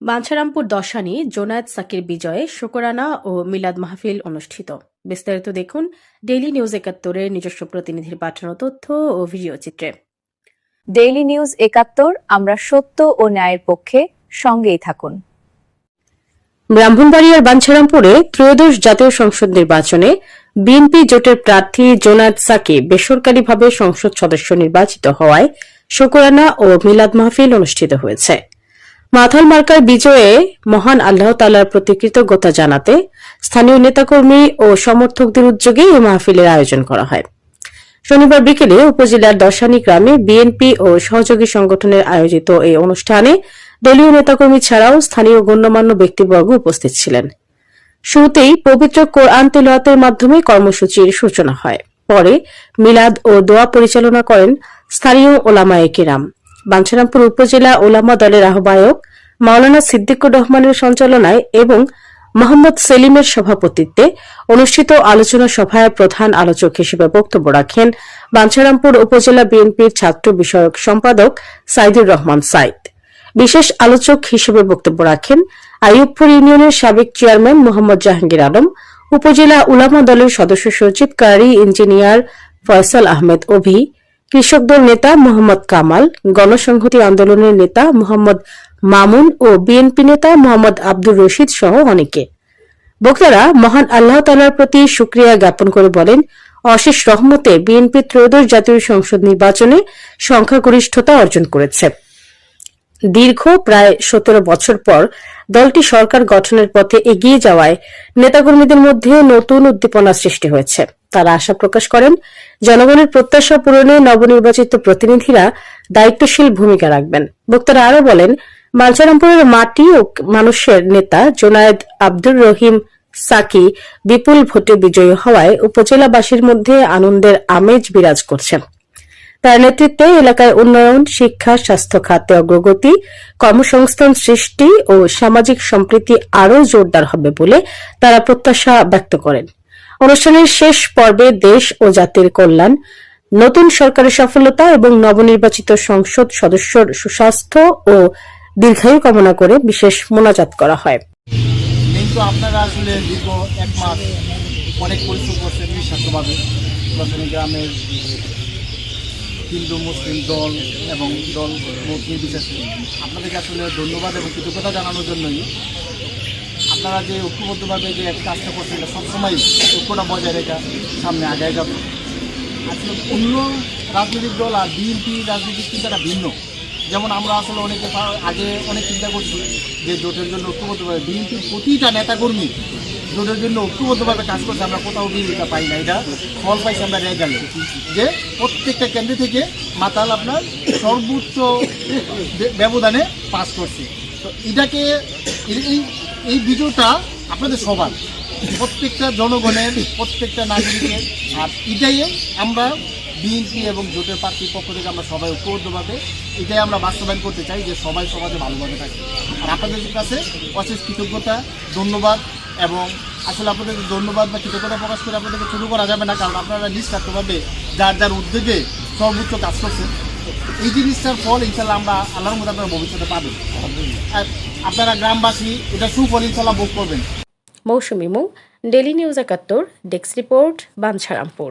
বাঞ্ছারামপুর দশানী জোনায়েদ সাকির বিজয়ে শুকরানা ও মিলাদ মাহফিল অনুষ্ঠিত। বিস্তারিত দেখুন ডেইলি নিউজ ৭১-এর নিজস্ব প্রতিনিধির পাঠানো তথ্য ও ভিডিও চিত্রে। ডেইলি নিউজ ৭১, আমরা সত্য ও ন্যায়ের পক্ষে, সঙ্গেই থাকুন। ব্রাহ্মণবাড়িয়ার বাঞ্ছারামপুরে ত্রয়োদশ জাতীয় সংসদ নির্বাচনে বিএনপি জোটের প্রার্থী জোনায়েদ সাকি বেসরকারিভাবে সংসদ সদস্য নির্বাচিত হওয়ায় শুকরানা ও মিলাদ মাহফিল অনুষ্ঠিত হয়েছে। মাথাল মার্কার বিজয়ে মহান আল্লাহ তাআলার প্রতি কৃতজ্ঞতা জানাতে স্থানীয় নেতাকর্মী ও সমর্থকদের উদ্যোগে এই মাহফিলের আয়োজন করা হয়। শনিবার বিকেলে উপজেলার দশানী গ্রামে বিএনপি ও সহযোগী সংগঠনের আয়োজিত এই অনুষ্ঠানে দলীয় নেতাকর্মী ছাড়াও স্থানীয় গণ্যমান্য ব্যক্তিবর্গ উপস্থিত ছিলেন। শুরুতেই পবিত্র কোরআন তিলাওয়াতের মাধ্যমে কর্মসূচির সূচনা হয়। পরে মিলাদ ও দোয়া পরিচালনা করেন স্থানীয় ওলামায়ে কেরাম। বাঞ্ছারামপুর উপজেলা ওলামা দলের আহ্বায়ক মাওলানা সিদ্দিকুর রহমানের সঞ্চালনায় এবং মোহাম্মদ সেলিমের সভাপতিত্বে অনুষ্ঠিত আলোচনা সভায় প্রধান আলোচক হিসেবে বক্তব্য রাখেন বাঞ্ছারামপুর উপজেলা বিএনপির ছাত্র বিষয়ক সম্পাদক সাইদুর রহমান সাইদ। বিশেষ আলোচক হিসেবে বক্তব্য রাখেন আইয়ুবপুর ইউনিয়নের সাবেক চেয়ারম্যান মোহাম্মদ জাহাঙ্গীর আলম, উপজেলা উলামা দলের সদস্য সচিব কারি ইঞ্জিনিয়ার ফয়সাল আহমেদ অভি, কৃষক দল নেতা মোহাম্মদ কামাল, গণসংহতি আন্দোলনের নেতা মোহাম্মদ মামুন ও বিএনপি নেতা মোহাম্মদ আব্দুর রশিদ সহ অনেকে। বক্তারা মহান আল্লাহ তাআলার প্রতি শুকরিয়া জ্ঞাপন করে বলেন, অশেষ রহমতে বিএনপি ত্রয়োদশ জাতীয় সংসদ নির্বাচনে সংখ্যাগরিষ্ঠতা অর্জন করেছে। দীর্ঘ প্রায় ১৭ বছর পর দলটি সরকার গঠনের পথে এগিয়ে যাওয়ায় নেতাকর্মীদের মধ্যে নতুন উদ্দীপনা সৃষ্টি হয়েছে। তারা আশা প্রকাশ করেন, জনগণের প্রত্যাশা পূরণে নবনির্বাচিত প্রতিনিধিরা দায়িত্বশীল ভূমিকা রাখবেন। বক্তারা আরও বলেন, বাঞ্ছারামপুরের মাটি ও মানুষের নেতা জোনায়েদ আব্দুর রহিম সাকি বিপুল ভোটে বিজয়ী হওয়ায় উপজেলাবাসীর মধ্যে আনন্দের আমেজ বিরাজ করছে। তার নেতৃত্বে এলাকায় উন্নয়ন, শিক্ষা, স্বাস্থ্য খাতে অগ্রগতি, কর্মসংস্থান সৃষ্টি ও সামাজিক সম্প্রীতি আরও জোরদার হবে বলে তারা প্রত্যাশা ব্যক্ত করেন। অনুষ্ঠানের শেষ পর্বে দেশ ও জাতির কল্যাণ, নতুন সরকারের সফলতা এবং নবনির্বাচিত সংসদ সদস্যর সুস্বাস্থ্য ও দীর্ঘায়ু কামনা করে বিশেষ মোনাজাত করা হয়। কিন্তু আপনারা আসলে দীর্ঘ ১ মাস অনেক পরিশ্রম করছেন নিঃস্বার্থভাবে। গ্রামের হিন্দু মুসলিম দল এবং দল মত নির্বিশেষে আপনাদেরকে আসলে ধন্যবাদ এবং কৃতজ্ঞতা জানানোর জন্যই আপনারা যে ঐক্যবদ্ধভাবে যে কাজটা করছেন এটা সবসময় ঐক্যটা বজায় রেখা সামনে আগায় যাবে। আসলে অন্য রাজনৈতিক দল আর বিএনপি রাজনৈতিক চিন্তাটা ভিন্ন। যেমন আমরা আসলে অনেকে আগে অনেক চিন্তা করছি যে জোটের জন্য ঐক্যবদ্ধভাবে বিএনপির প্রতিটা নেতাকর্মী জোটের জন্য ঐক্যবদ্ধভাবে কাজ করছে, আমরা কোথাও বিরোধিতা পাই না। এটা ফল পাইছি আমরা রেজাল্ট যে প্রত্যেকটা কেন্দ্র থেকে মাতাল আপনার সর্বোচ্চ ব্যবধানে পাস করছে। তো এটাকে এই বিজয়টা আপনাদের সবার, প্রত্যেকটা জনগণের, প্রত্যেকটা নাগরিকের। আর এটাই আমরা বিএনপি এবং জোটের প্রার্থীর পক্ষ থেকে আমরা সবাই ঐক্যবদ্ধভাবে এটাই আমরা বাস্তবায়ন করতে চাই যে সবাই সমাজে ভালোভাবে থাকে। আর আপনাদের কাছে অশেষ কৃতজ্ঞতা, ধন্যবাদ। এবং আসলে আপনাদের ধন্যবাদ বা কৃতজ্ঞতা প্রকাশ করে আপনাদেরকে শুরু করা যাবে না, কারণ আপনারা নিঃস্বার্থভাবে যার যার উদ্যোগে সর্বোচ্চ কাজ করছেন। এই জিনিসটার ফল ইনশাল্লাহ আমরা আল্লাহর মধ্যে আপনারা ভবিষ্যতে পাবেন। আর আপনারা গ্রামবাসী এটা সুফল ইনশাল্লাহ ভোগ করবেন। Mousumi Mung, daily news ৭১, desk report, Bancharampur.